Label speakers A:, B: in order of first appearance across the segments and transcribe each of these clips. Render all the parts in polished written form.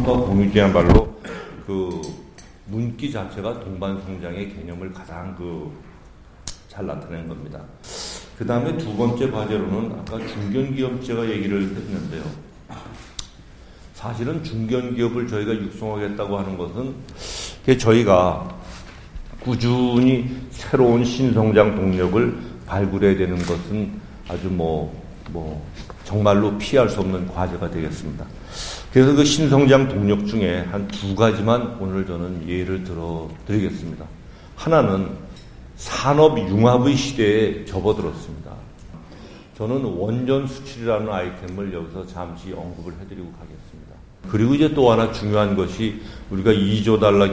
A: 한국과 공유지야말로 그 문기 자체가 동반성장의 개념을 가장 잘 나타낸 겁니다. 그 다음에 두 번째 과제로는 아까 중견기업제가 얘기를 했는데요. 사실은 중견기업을 저희가 육성하겠다고 하는 것은 저희가 꾸준히 새로운 신성장 동력을 발굴해야 되는 것은 아주 정말로 피할 수 없는 과제가 되겠습니다. 그래서 그 신성장 동력 중에 한 두 가지만 오늘 저는 예를 들어 드리겠습니다. 하나는 산업융합의 시대에 접어들었습니다. 저는 원전 수출이라는 아이템을 여기서 잠시 언급을 해드리고 가겠습니다. 그리고 이제 또 하나 중요한 것이 우리가 2조 달러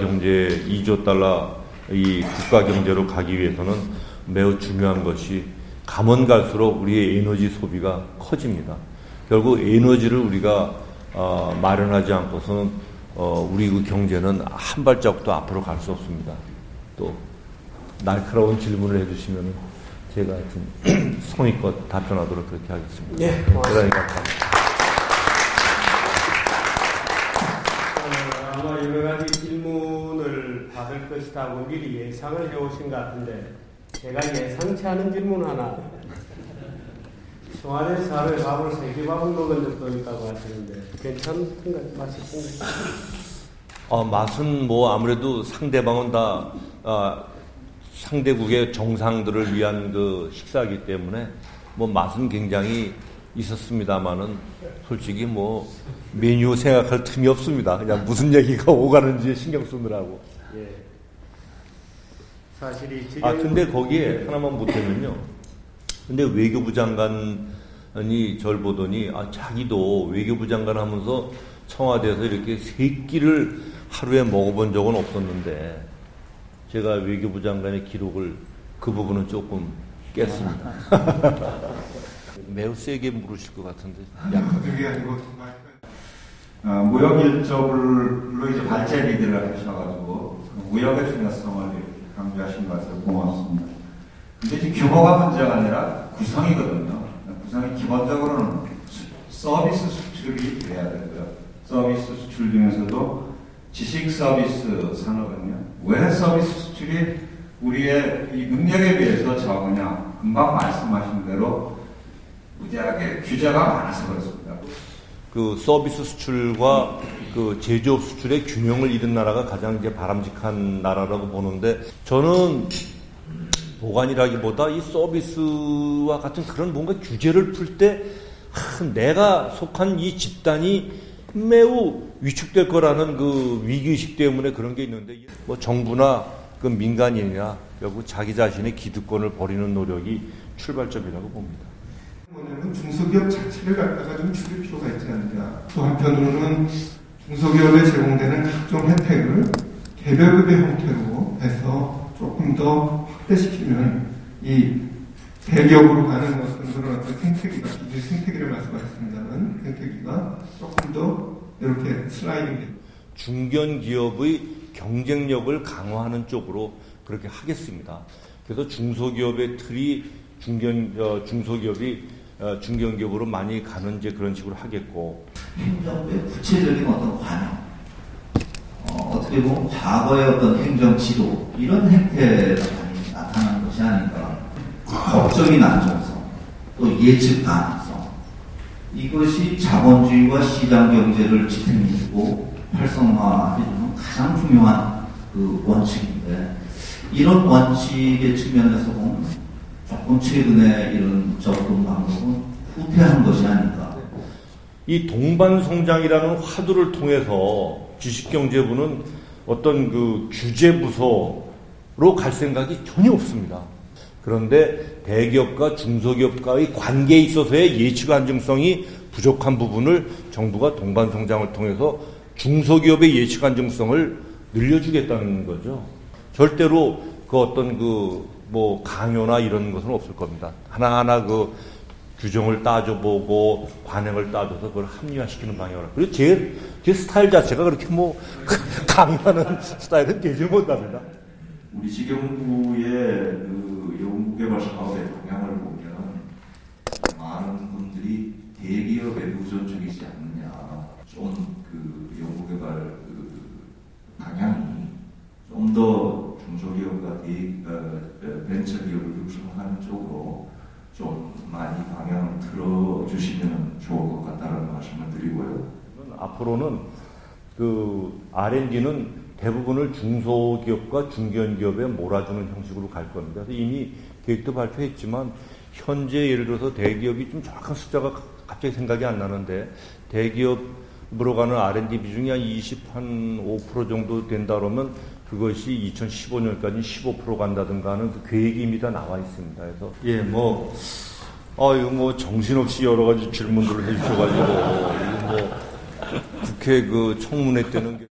A: 이 국가 경제로 가기 위해서는 매우 중요한 것이 가면 갈수록 우리의 에너지 소비가 커집니다. 결국 에너지를 우리가 마련하지 않고서는 우리 그 경제는 한 발짝도 앞으로 갈 수 없습니다. 또 날카로운 질문을 해주시면 제가 좀 성의껏 답변하도록 그렇게 하겠습니다.
B: 네,
A: 그러니까
B: 아마 여러 가지 질문을 받을 것이라고 미리 예상을 해오신 것 같은데 제가 예상치 않은 질문 하나. 청와대에서 하루에 밥을 3개 밥을 먹은 적도 있다고 하시는데 괜찮은가요? 맛있던가요?
A: 맛은 아무래도 상대방은 다 상대국의 정상들을 위한 그 식사이기 때문에 맛은 굉장히 있었습니다만은 솔직히 메뉴 생각할 틈이 없습니다. 그냥 무슨 얘기가 오가는지 신경 쓰느라고.
B: 예. 사실
A: 근데 거기에 하나만 못하면요. 근데 외교부 장관이 절 보더니 자기도 외교부 장관 하면서 청와대에서 이렇게 3끼를 하루에 먹어본 적은 없었는데 제가 외교부 장관의 기록을 그 부분은 조금 깼습니다. 매우 세게 물으실 것 같은데.
C: 그게 아니고 정말 무역 일적으로 이제 발제 리드를 하셔가지고 무역의 중요성을 강조하신 것 같아서 고맙습니다. 근데 이제 규모가 문제가 아니라 구성이거든요. 구성이 기본적으로는 서비스 수출이 돼야 되고요. 서비스 수출 중에서도 지식 서비스 산업은요. 왜 서비스 수출이 우리의 이 능력에 비해서 적으냐? 금방 말씀하신 대로 무지하게 규제가 많아서 그렇습니다.
A: 그 서비스 수출과 그 제조업 수출의 균형을 잃은 나라가 가장 이제 바람직한 나라라고 보는데 저는 보관이라기보다 이 서비스와 같은 그런 뭔가 규제를 풀 때 내가 속한 이 집단이 매우 위축될 거라는 그 위기의식 때문에 그런 게 있는데 정부나 그 민간인이나 결국 자기 자신의 기득권을 버리는 노력이 출발점이라고 봅니다.
C: 뭐냐면 중소기업 자체를 갖다가 좀 줄일 필요가 있지 않느냐. 또 한편으로는 중소기업에 제공되는 각종 혜택을 개별급의 형태로 해서 조금 더 확대시키면 이 대기업으로 가는 그런 어떤 생태계가, 이제 생태계를 말씀하셨습니다만 생태계가 조금 더 이렇게 슬라이딩 됩니다.
A: 중견기업의 경쟁력을 강화하는 쪽으로 그렇게 하겠습니다. 그래서 중소기업의 틀이 중소기업이 중견기업으로 많이 가는 이제 그런 식으로 하겠고.
D: 행정부의 구체적인 어떤 관여, 어떻게 보면 과거의 어떤 행정 지도 이런 행태가 많이 나타나는 것이 아닌가. 법적인 안정성, 또 예측 가능성, 이것이 자본주의와 시장 경제를 지탱해주고 활성화해주는 가장 중요한 그 원칙인데, 이런 원칙의 측면에서 보면 조금 최근에 이런 접근 방법은 후퇴한 것이 아닌가.
A: 이 동반성장이라는 화두를 통해서 주식경제부는 어떤 그 규제부서로 갈 생각이 전혀 없습니다. 그런데 대기업과 중소기업과의 관계에 있어서의 예측 안정성이 부족한 부분을 정부가 동반성장을 통해서 중소기업의 예측 안정성을 늘려주겠다는 거죠. 절대로 그 어떤 강요나 이런 것은 없을 겁니다. 하나하나 그 규정을 따져보고 관행을 따져서 그걸 합리화시키는 방향으로. 그리고 제 스타일 자체가 그렇게 강요하는 스타일은 되지 못합니다.
E: 우리 지경부의 그 연구개발 사업의 방향을 보면 많은 분들이 대기업에 의존적이지 않느냐, 좀 그 연구개발 벤처기업을 육성하는 쪽으로 좀 많이 방향을 틀어주시면 좋을 것 같다는 말씀을 드리고요.
A: 앞으로는 그 R&D는 대부분을 중소기업과 중견기업에 몰아주는 형식으로 갈 겁니다. 그래서 이미 계획도 발표했지만 현재 예를 들어서 대기업이 좀 정확한 숫자가 갑자기 생각이 안 나는데 대기업으로 가는 R&D 비중이 한 25% 정도 된다 그러면 그것이 2015년까지 15% 간다든가 하는 그 계획이 이미 다 나와 있습니다. 그래서 이거 뭐 정신없이 여러 가지 질문들을 해주셔가지고 이거 뭐 국회 그 청문회 때는